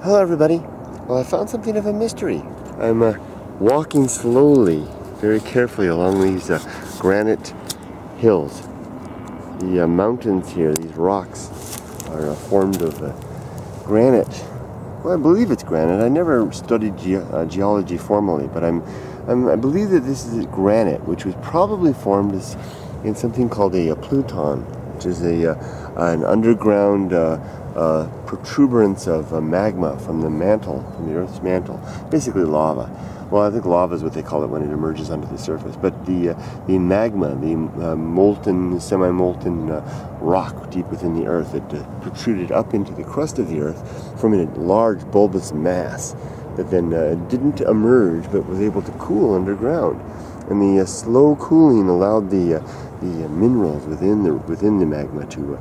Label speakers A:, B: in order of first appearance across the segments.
A: Hello everybody. Well, I found something of a mystery. I'm walking slowly, very carefully along these granite hills. The mountains here, these rocks, are formed of granite. Well, I believe it's granite. I never studied geology formally, but I believe that this is granite, which was probably formed in something called a pluton, which is an underground protuberance of magma from the mantle, from the Earth's mantle, basically lava. Well, I think lava is what they call it when it emerges onto the surface. But the magma, the molten, semi-molten rock deep within the Earth that protruded up into the crust of the Earth from a large bulbous mass that then didn't emerge but was able to cool underground. And the slow cooling allowed the minerals within the magma to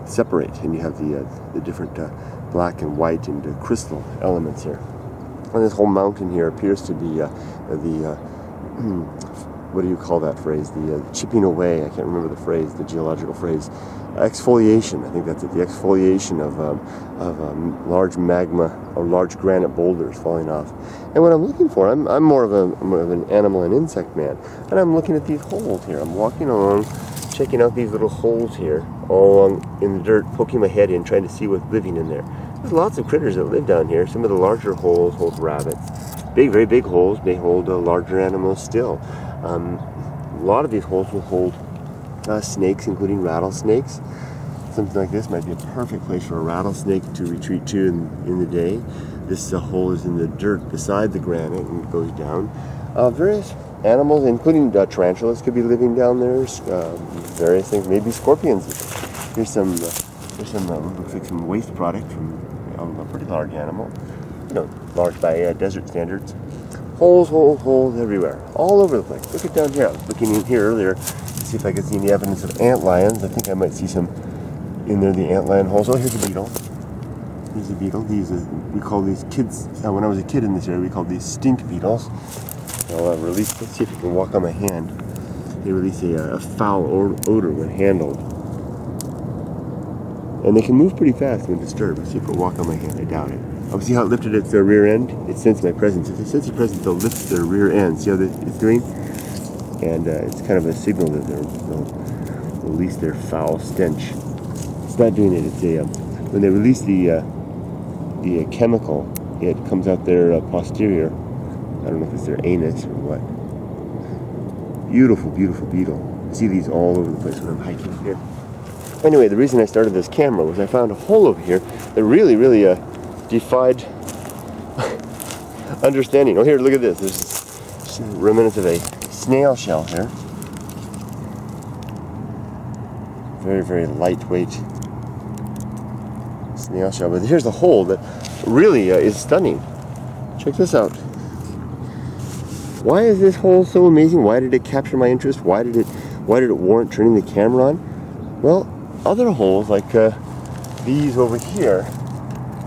A: separate, and you have the different black and white and crystal elements here. And this whole mountain here appears to be what do you call that phrase? The chipping away. I can't remember the phrase, the geological phrase. Exfoliation. I think that's it. The exfoliation of large magma or large granite boulders falling off. And what I'm looking for, I'm more of an animal and insect man, and I'm looking at these holes here. I'm walking along, checking out these little holes here, all along in the dirt, poking my head in, trying to see what's living in there. There's lots of critters that live down here. Some of the larger holes hold rabbits. Very big holes may hold larger animals still. A lot of these holes will hold snakes, including rattlesnakes. Something like this might be a perfect place for a rattlesnake to retreat to in the day. This hole is in the dirt beside the granite and goes down. Various animals, including tarantulas, could be living down there. Various things, maybe scorpions. Here's some looks like some waste product from a pretty large animal. You know, large by desert standards. Holes everywhere, all over the place. Look at down here. I was looking in here earlier to see if I could see any evidence of antlions. I think I might see some in there, the antlion holes. Oh, here's a beetle. Here's a beetle. We call these kids, when I was a kid in this area, we called these stink beetles. I'll release, let's see if you can walk on my hand. They release a foul odor when handled. And they can move pretty fast when disturbed. Let's see if it'll walk on my hand. I doubt it. Oh, see how it lifted its rear end? It sensed my presence. If they sense your presence, they'll lift their rear end. See how it's doing? And it's kind of a signal that they'll release their foul stench. It's not doing it. It's when they release the chemical, it comes out their posterior. I don't know if it's their anus or what. Beautiful, beautiful beetle. I see these all over the place when I'm hiking here. Anyway, the reason I started this camera was I found a hole over here that really defied understanding. Oh, here, look at this. There's remnants of a snail shell here. Very lightweight snail shell. But here's the hole that really is stunning. Check this out. Why is this hole so amazing? Why did it capture my interest? Why did it warrant turning the camera on? Well, other holes like these over here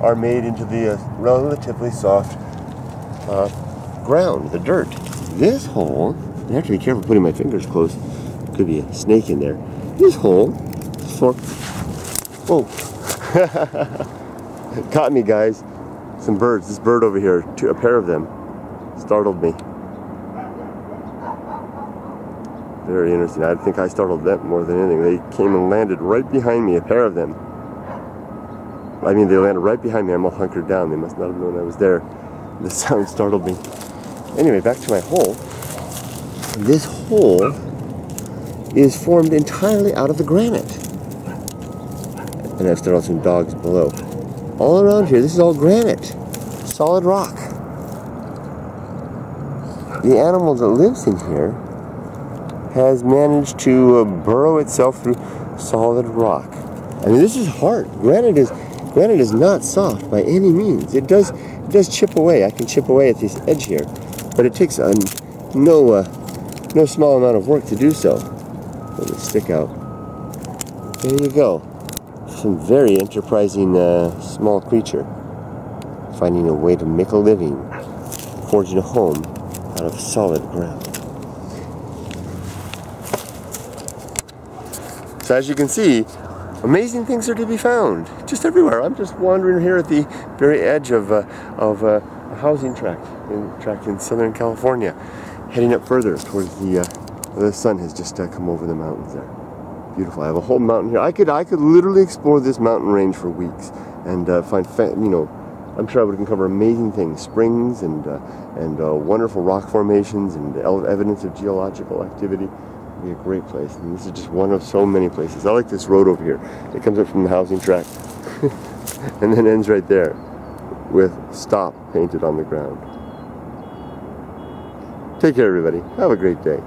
A: are made into the relatively soft ground, the dirt. This hole, I have to be careful putting my fingers close. There could be a snake in there. This hole is for, whoa, caught me, guys. Some birds. This bird over here, a pair of them, startled me. Very interesting. I think I startled them more than anything. They came and landed right behind me, a pair of them. I mean, they landed right behind me. I'm all hunkered down. They must not have known I was there. The sound startled me. Anyway, back to my hole. This hole is formed entirely out of the granite. And I've startled some dogs below. All around here, this is all granite. Solid rock. The animal that lives in here has managed to burrow itself through solid rock. I mean, this is hard. Granite is not soft by any means. It does chip away. I can chip away at this edge here, but it takes no small amount of work to do so. Let it stick out. There you go. Some very enterprising small creature finding a way to make a living, forging a home out of solid ground. So as you can see, Amazing things are to be found just everywhere. I'm just wandering here at the very edge of a housing tract in Southern California, heading up further towards the sun has just come over the mountains there. Beautiful. I have a whole mountain here. I could literally explore this mountain range for weeks and find, I'm sure I would uncover amazing things, springs and wonderful rock formations and evidence of geological activity. Be a great place, and this is just one of so many places. I like this road over here. It comes up from the housing tract and then ends right there with "stop" painted on the ground. Take care, everybody. Have a great day.